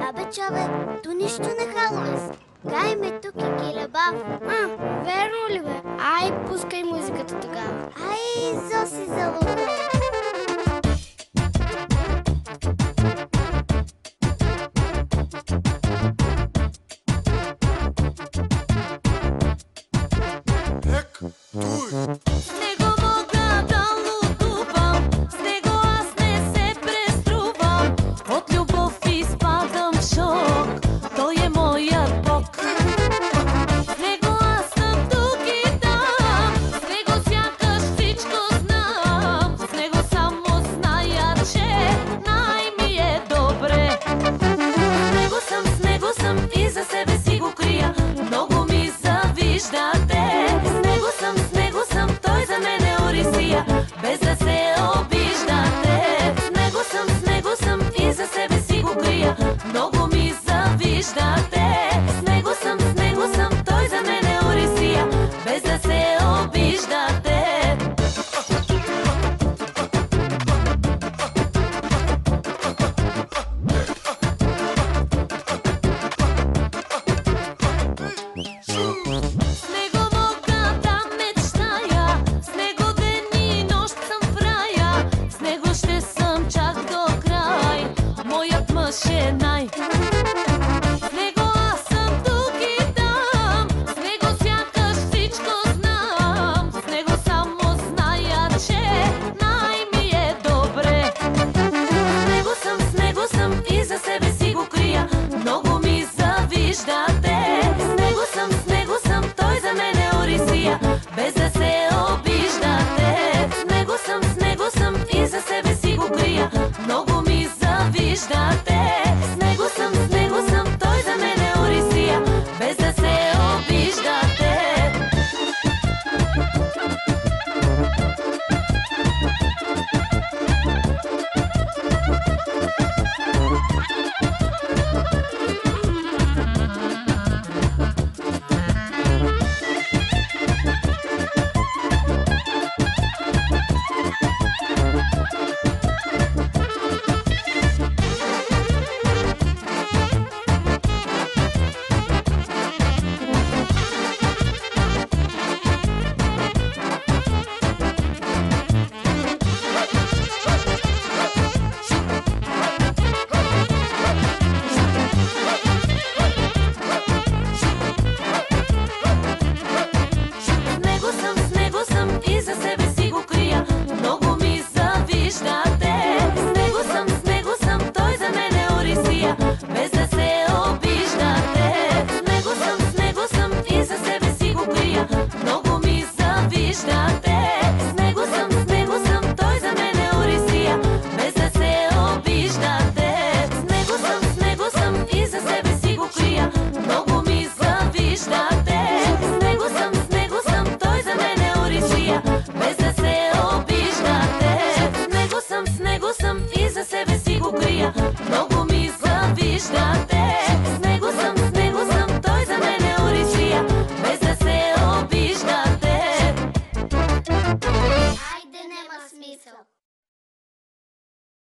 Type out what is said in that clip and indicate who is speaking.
Speaker 1: Абе, човек, то нищо не халвес. Кай ме тук и килебав.
Speaker 2: Верно ли бе? Ай, пускай музиката тогава.
Speaker 1: Ай, Зоси залука.
Speaker 3: С него мога да лудувам, с него аз не се преструвам. От любов изпадам в шок, той е моят бог. С него аз съм тук и там, с него сякаш всичко знам. С него само зная, че най-ми е добре. С него съм и за себе си го крия, много ми завиждате. С него съм, той за мен е Орисия, без да се обиждате. С него съм и за себе си го крия, много ми завиждате. С него съм, той за мен е Орисия, без да се обиждате. С него мога да мечтая, с него ден и нощ съм в рая. С него ще съм чак до край, моят мъж е най.